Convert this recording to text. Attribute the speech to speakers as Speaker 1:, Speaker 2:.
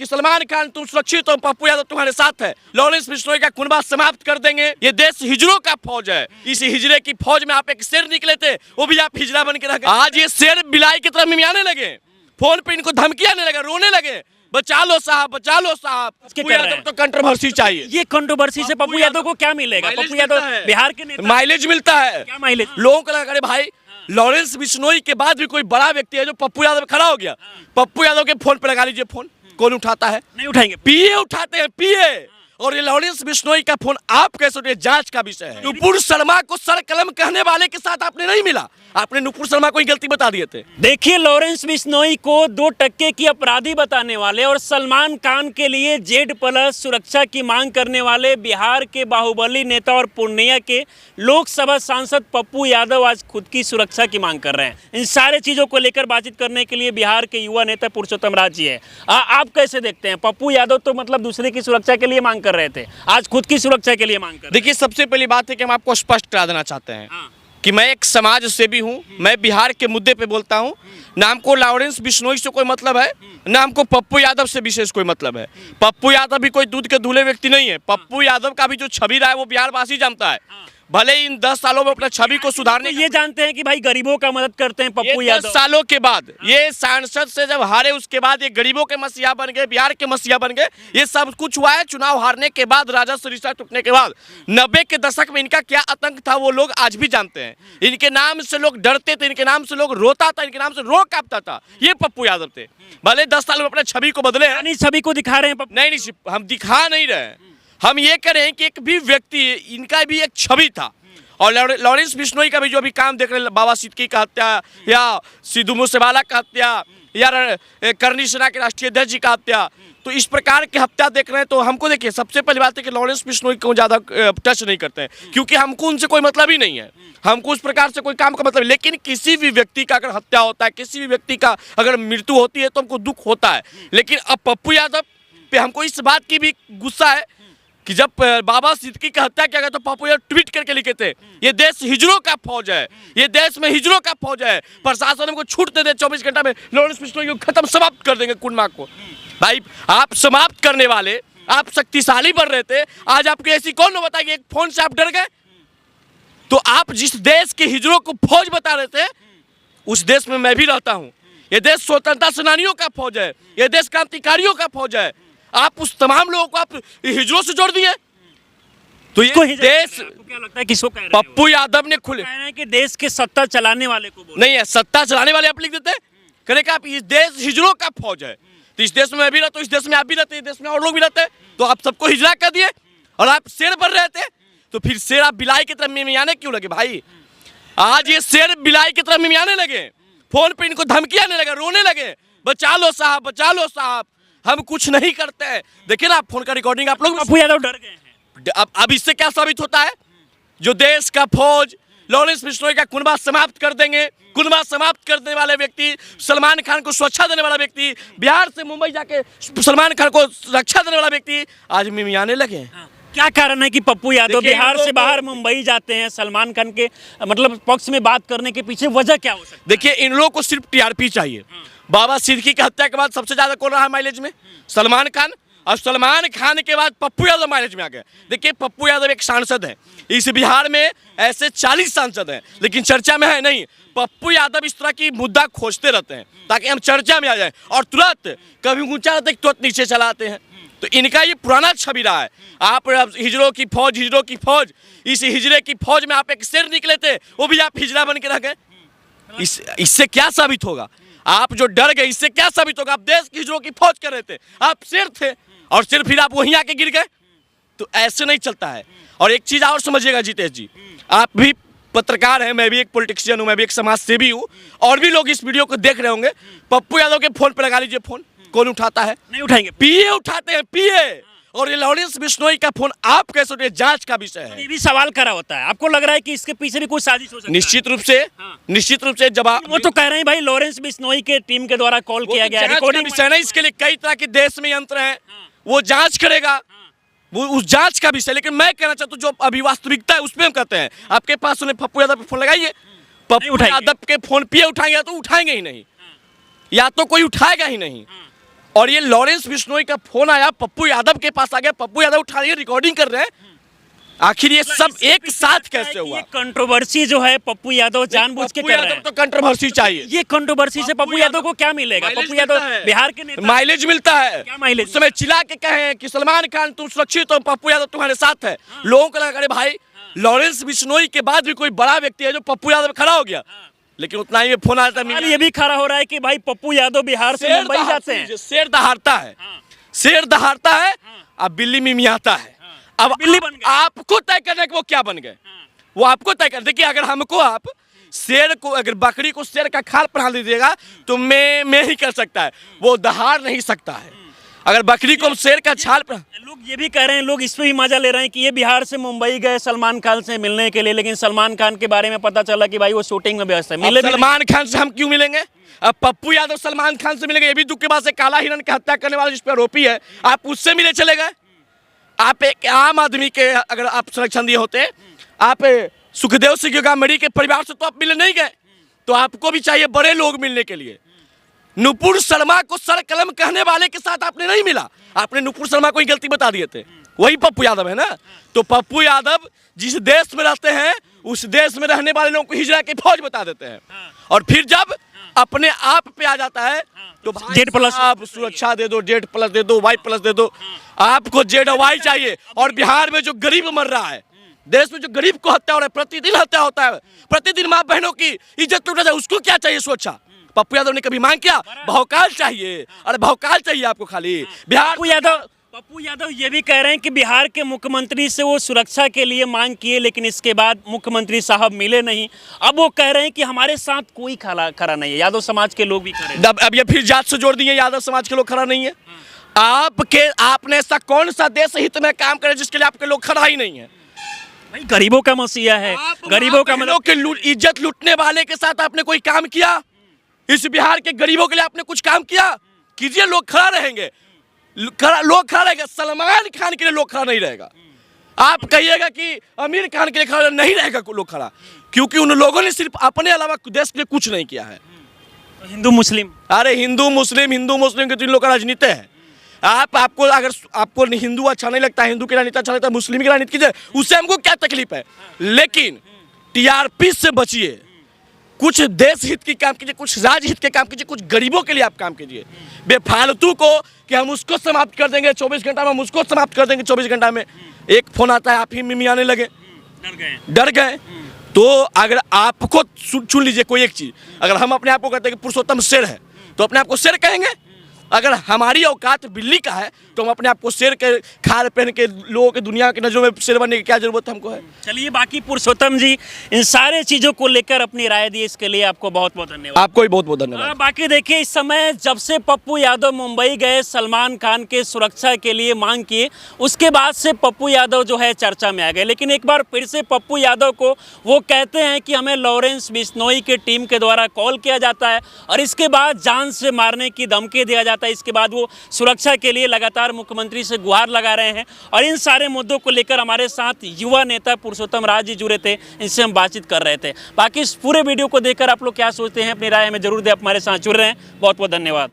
Speaker 1: कि सलमान खान तुम सुरक्षित हो, पप्पू यादव तुम्हारे साथ है, लॉरेंस बिश्नोई का कुनबा समाप्त कर देंगे। ये देश हिजड़ों का फौज है, इस हिजड़े की फौज में आप एक शेर निकले थे, वो भी आप हिजड़ा बन के रह गए। आज ये शेर बिलाई की तरफ मिमियाने लगे, फोन पे इनको धमकी आने लगे, रोने लगे, बचा लो साहब, बचा लो साहब। पप्पू यादव तो कंट्रोवर्सी चाहिए।
Speaker 2: ये कंट्रोवर्सी से पप्पू यादव को क्या मिलेगा? पप्पू यादव बिहार के नेता,
Speaker 1: माइलेज मिलता है।
Speaker 2: क्या माइलेज?
Speaker 1: लोगों को लगा, अरे भाई लॉरेंस बिश्नोई के बाद भी कोई बड़ा व्यक्ति है जो पप्पू यादव खड़ा हो गया। पप्पू यादव के फोन पे लगा लीजिए फोन, कौन उठाता है?
Speaker 2: नहीं उठाएंगे।
Speaker 1: पीए उठाते हैं, पीए। और ये लॉरेंस बिश्नोई का फोन आप कैसे उठे, जांच का विषय है। नुपुर शर्मा को सर कलम कहने वाले के साथ आपने नहीं मिला, आपने नुपुर शर्मा को ही गलती बता दिए थे।
Speaker 2: देखिए, लॉरेंस बिश्नोई को 2% की अपराधी बताने वाले और सलमान खान के लिए Z+ सुरक्षा की मांग करने वाले बिहार के बाहुबली नेता और पूर्णिया के लोकसभा सांसद पप्पू यादव आज खुद की सुरक्षा की मांग कर रहे हैं। इन सारे चीजों को लेकर बातचीत करने के लिए बिहार के युवा नेता पुरुषोत्तम राज जी है। आप कैसे देखते हैं? पप्पू यादव तो मतलब दूसरे की सुरक्षा के लिए मांग कर रहे थे, आज खुद की सुरक्षा के लिए मांग कर रहे हैं।
Speaker 1: देखिए, सबसे पहली बात है कि हम आपको स्पष्ट करा देना चाहते हैं कि मैं एक समाज सेवी हूँ, मैं बिहार के मुद्दे पे बोलता हूँ। ना हमको लॉरेंस बिश्नोई से कोई मतलब है, ना हमको पप्पू यादव से विशेष कोई मतलब है। पप्पू यादव भी कोई दूध के धुले व्यक्ति नहीं है। पप्पू यादव का भी जो छवि रहा है वो बिहार वासी जानता है। भले इन 10 सालों में अपना छवि को सुधारने,
Speaker 2: ये जानते हैं कि भाई गरीबों का मदद करते हैं पप्पू यादव।
Speaker 1: 10 सालों के बाद ये सांसद से जब हारे, उसके बाद ये गरीबों के मसीहा बन गए, बिहार के मसीहा बन गए। ये सब कुछ हुआ है चुनाव हारने के बाद, राजस्व रिश्ता टूटने के बाद। 90 के दशक में इनका क्या आतंक था वो लोग आज भी जानते हैं। इनके नाम से लोग डरते थे, इनके नाम से लोग रोता था, इनके नाम से रो कांपता था। ये पप्पू यादव थे। भले 10 साल में अपने छवि को बदले हैं।
Speaker 2: छवि को दिखा रहे हैं पप्पू?
Speaker 1: नहीं, हम दिखा नहीं रहे, हम ये कह रहे हैं कि एक भी व्यक्ति, इनका भी एक छवि था। और लॉरेंस बिश्नोई का भी जो अभी काम देख रहे हैं, बाबा सिद्दीकी का हत्या या सिद्धू मूसेवाला का हत्या या करनी सेना के राष्ट्रीय अध्यक्ष जी का हत्या, तो इस प्रकार की हत्या देख रहे हैं। तो हमको देखिए, सबसे पहली बात है कि लॉरेंस बिश्नोई को ज़्यादा टच नहीं करते हैं, क्योंकि हमको उनसे कोई मतलब ही नहीं है, हमको उस प्रकार से कोई काम का मतलब। लेकिन किसी भी व्यक्ति का अगर हत्या होता है, किसी भी व्यक्ति का अगर मृत्यु होती है तो हमको दुख होता है। लेकिन अब पप्पू यादव पे हमको इस बात की भी गुस्सा है कि जब बाबा सिद्दीकी की हत्या किया गया तो पप्पू यादव ट्वीट करके लिखे थे, ये देश हिजड़ों का फौज है, ये देश में हिजड़ों का फौज है, प्रशासन हमको छूट दे दे, 24 घंटा में लॉरेंस बिश्नोई को खत्म, समाप्त कर देंगे कुनबा को। भाई, आप समाप्त करने वाले, आप शक्तिशाली बन रहे थे, आज आपको ऐसी कौन न बताएगी? एक फोन से आप डर गए। तो आप जिस देश के हिजड़ों को फौज बता रहे थे, उस देश में मैं भी रहता हूँ। ये देश स्वतंत्रता सेनानियों का फौज है, ये देश क्रांतिकारियों का फौज है। आप उस तमाम लोगों को आप हिजड़ों से जोड़ दिए। तो ये देश,
Speaker 2: क्या लगता है किसको कह रहे हैं?
Speaker 1: पप्पू यादव ने खुले
Speaker 2: कह रहे हैं कि देश के सत्ता चलाने वाले को बोल
Speaker 1: नहीं है, सत्ता चलाने वाले आप लिख देते, कहे कि आप इस देश हिजड़ों का फौज है। तो इस देश में मैं भी रहता हूँ, इस देश में आप भी रहते, इस देश में और लोग भी रहते हैं, तो आप सबको हिजड़ा कर दिए और आप शेर बन रहे थे। तो फिर शेर आप बिलाई की तरफ मिमियाने क्यों लगे? भाई, आज ये शेर बिलाई की तरफ मिमियाने लगे, फोन पे इनको धमकी आने लगे, रोने लगे, बचा लो साहब, बचा लो साहब, हम कुछ नहीं करते हैं। देखिए ना, फोन का रिकॉर्डिंग आप लोग।
Speaker 2: पप्पू यादव डर गए हैं।
Speaker 1: अब इससे क्या साबित होता है? जो देश का फौज लॉरेंस बिश्नोई का कुनबा समाप्त कर देंगे, कुनबा समाप्त करने वाले व्यक्ति, सलमान खान को सुरक्षा देने वाला व्यक्ति, बिहार से मुंबई जाके सलमान खान को रक्षा देने वाला व्यक्ति, आज मिमियाने लगे।
Speaker 2: क्या कारण है कि पप्पू यादव बिहार से बाहर मुंबई जाते हैं? सलमान खान के मतलब पक्ष में बात करने के पीछे वजह क्या हो सकती है?
Speaker 1: देखिए, इन लोगों को सिर्फ टीआरपी चाहिए। बाबा सिद्दीकी की हत्या के बाद सबसे ज्यादा कौन रहा माइलेज में? सलमान खान। और सलमान खान के बाद पप्पू यादव माइलेज में आ गए। देखिए, पप्पू यादव एक सांसद है, इस बिहार में ऐसे 40 सांसद हैं, लेकिन चर्चा में है नहीं। पप्पू यादव इस तरह की मुद्दा खोजते रहते हैं ताकि हम चर्चा में आ जाए, और तुरंत कभी ऊंचा रहते तुरंत नीचे चलाते हैं। तो इनका ये पुराना छवि रहा है। आप हिजड़ों की फौज, हिजड़ों की फौज, इस हिजड़े की फौज में आप एक शेर निकले थे, वो भी आप हिजड़ा बन के रह गए। इससे क्या साबित होगा? आप जो डर गए, इससे क्या साबित होगा? आप देश की हिजड़ों की फौज कर रहे थे, आप शेर थे, और सिर्फ फिर आप वहीं आके गिर गए। तो ऐसे नहीं चलता है। और एक चीज और समझिएगा जितेश जी, आप भी पत्रकार हैं, मैं भी एक पॉलिटिशियन हूं, मैं भी एक समाज सेवी हूं, और भी लोग इस वीडियो को देख रहे होंगे। पप्पू यादव के फोन पे लगा लीजिए फोन, कौन उठाता है?
Speaker 2: नहीं उठाएंगे।
Speaker 1: पीए उठाते हैं, पीए। और ये लॉरेंस बिश्नोई का फोन आप कैसे उठे, जांच का विषय है।
Speaker 2: ये भी सवाल करा होता है। आपको लग रहा है कि इसके पीछे भी कोई साजिश हो सकती है?
Speaker 1: निश्चित रूप से, निश्चित रूप से। जब
Speaker 2: वो तो कह रहे हैं भाई लॉरेंस बिश्नोई के टीम के द्वारा कॉल किया गया,
Speaker 1: रिकॉर्डिंग विषय है, इसके लिए कई तरह के देश में यंत्र हैं, वो जांच करेगा, वो उस जांच का विषय। लेकिन मैं कहना चाहता हूँ जो अभी वास्तविकता है उस पर हम कहते हैं। आपके पास उन्हें पप्पू यादव पे फोन लगाइए, पप्पू यादव के फोन पे उठाएंगे तो उठाएंगे ही नहीं, या तो कोई उठाएगा ही नहीं। और ये लॉरेंस बिश्नोई का फोन आया, पप्पू यादव के पास आ गया, पप्पू यादव उठा रही रिकॉर्डिंग कर रहे हैं। आखिर ये सब एक साथ कैसे हुआ?
Speaker 2: ये कंट्रोवर्सी जो है पप्पू यादव जानबूझ के कर रहे हैं।
Speaker 1: तो कंट्रोवर्सी चाहिए।
Speaker 2: ये कंट्रोवर्सी से पप्पू यादव को क्या मिलेगा? पप्पू यादव बिहार के नेता,
Speaker 1: माइलेज मिलता है।
Speaker 2: क्या माइलेज?
Speaker 1: उस समय चिल्ला के कहे कि सलमान खान तुम सुरक्षित हो, पप्पू यादव तुम्हारे साथ है। लोगों को लगा अरे भाई लॉरेंस बिश्नोई के बाद भी कोई बड़ा व्यक्ति है जो पप्पू यादव खड़ा हो गया, लेकिन उतना ही में फोन आता है।
Speaker 2: ये भी खड़ा हो रहा है कि भाई पप्पू यादव बिहार से मुंबई जाते हैं।
Speaker 1: शेर दहाड़ता है, शेर दहाड़ता है, अब बिल्ली मिमियाता है। अब
Speaker 2: बिल्ली बन गए।
Speaker 1: आपको तय करना है कि वो क्या बन गए, वो आपको तय कर। देखिए अगर हमको आप शेर को, अगर बकरी को शेर का खाल पहना दीजिएगा तो मैं ही कर सकता है, वो दहाड़ नहीं सकता है। अगर बकरी को हम शेर का छाल पर,
Speaker 2: लोग ये भी कह रहे हैं, लोग इसमें भी मजा ले रहे हैं कि ये बिहार से मुंबई गए सलमान खान से मिलने के लिए, लेकिन सलमान खान के बारे में पता चला कि भाई वो शूटिंग में व्यस्त है। मिले
Speaker 1: सलमान खान से हम क्यों मिलेंगे? अब पप्पू यादव सलमान खान से मिलेंगे, ये भी दुख के बाद से काला हिरण की हत्या करने वाला जिस पर आरोपी है, आप उससे मिले चले गए। आप एक आम आदमी के अगर आप संरक्षण दिए होते, आप सुखदेव सिंह गंगामड़ी के परिवार से तो आप मिलने नहीं गए, तो आपको भी चाहिए बड़े लोग मिलने के लिए। नुपुर शर्मा को सर कलम कहने वाले के साथ आपने नहीं मिला, आपने नुपुर शर्मा को ही गलती बता दिए थे, वही पप्पू यादव है ना। तो पप्पू यादव जिस देश में रहते हैं उस देश में रहने वाले लोगों को हिजरा की फौज बता देते हैं, और फिर जब अपने आप पे आ जाता है तो
Speaker 2: Z+
Speaker 1: आप सुरक्षा दे दो, Z+ दे दो, Y+ दे दो। आपको ZY चाहिए। और बिहार में जो गरीब मर रहा है, देश में जो गरीब को हत्या हो रहा है, प्रतिदिन हत्या होता है, प्रतिदिन माँ बहनों की इज्जत लूटा जाए, उसको क्या चाहिए? सुरक्षा। पप्पू यादव ने कभी मांग किया? भौकाल चाहिए। अरे भौकाल चाहिए आपको खाली। बिहार
Speaker 2: पप्पू यादव ये भी कह रहे हैं कि बिहार के मुख्यमंत्री से वो सुरक्षा के लिए मांग किए, लेकिन इसके बाद मुख्यमंत्री साहब मिले नहीं। अब वो कह रहे हैं कि हमारे साथ कोई खड़ा नहीं है। यादव समाज के लोग भी खड़े हैं।
Speaker 1: अब ये फिर जात से जोड़ दिए, यादव समाज के लोग खड़ा नहीं है। आपने ऐसा कौन सा देश हित में काम करे जिसके लिए आपके लोग खड़ा ही नहीं है?
Speaker 2: भाई गरीबों का मसीहा है, गरीबों का मतलब
Speaker 1: के इज्जत लूटने वाले के साथ आपने कोई काम किया? इस बिहार के गरीबों के लिए आपने कुछ काम किया? कीजिए, लोग खड़ा रहेंगे, लोग खड़ा रहेगा। सलमान खान के लिए लोग खड़ा नहीं रहेगा। आप कहिएगा कि आमिर खान के लिए खड़ा नहीं रहेगा लोग खड़ा, क्योंकि उन लोगों ने सिर्फ अपने अलावा देश के लिए कुछ नहीं किया है।
Speaker 2: हिंदू मुस्लिम,
Speaker 1: अरे हिंदू मुस्लिम के तो इन लोग का राजनीति है। आपको अगर आपको हिंदू अच्छा नहीं लगता, हिंदू की राजनीति अच्छा लगता है, मुस्लिम की राजनीति कीजिए, उससे हमको क्या तकलीफ है। लेकिन टीआरपी से बचिए, कुछ देश हित की काम कीजिए, कुछ राज्य हित के काम कीजिए, कुछ गरीबों के लिए आप काम कीजिए। बेफालतू को कि हम उसको समाप्त कर देंगे 24 घंटा में, हम उसको समाप्त कर देंगे 24 घंटा में, एक फोन आता है आप ही मिमियाने लगे, डर गए। तो अगर आपको चुन लीजिए कोई एक चीज, अगर हम अपने आप को कहते हैं कि पुरुषोत्तम शेर है तो अपने आप को शेर कहेंगे। अगर हमारी औकात बिल्ली का है तो हम अपने आप को शेर के खाल पहन के लोगों की दुनिया की नजरों में शेर बनने की क्या जरूरत हमको है?
Speaker 2: चलिए, बाकी पुरुषोत्तम जी इन सारे चीजों को लेकर अपनी राय दी, इसके लिए आपको बहुत बहुत धन्यवाद।
Speaker 1: आपको भी बहुत बहुत धन्यवाद।
Speaker 2: बाकी देखिए, इस समय जब से पप्पू यादव मुंबई गए सलमान खान के सुरक्षा के लिए मांग किए, उसके बाद से पप्पू यादव जो है चर्चा में आ गए। लेकिन एक बार फिर से पप्पू यादव को वो कहते हैं कि हमें लॉरेंस बिश्नोई के टीम के द्वारा कॉल किया जाता है और इसके बाद जान से मारने की धमकी दिया जाता है। इसके बाद वो सुरक्षा के लिए लगातार मुख्यमंत्री से गुहार लगा रहे हैं। और इन सारे मुद्दों को लेकर हमारे साथ युवा नेता पुरुषोत्तम राज जी जुड़े थे, इनसे हम बातचीत कर रहे थे। बाकी इस पूरे वीडियो को देखकर आप लोग क्या सोचते हैं, अपनी राय हमें जरूर दें। आप हमारे साथ जुड़ रहे हैं, बहुत बहुत धन्यवाद।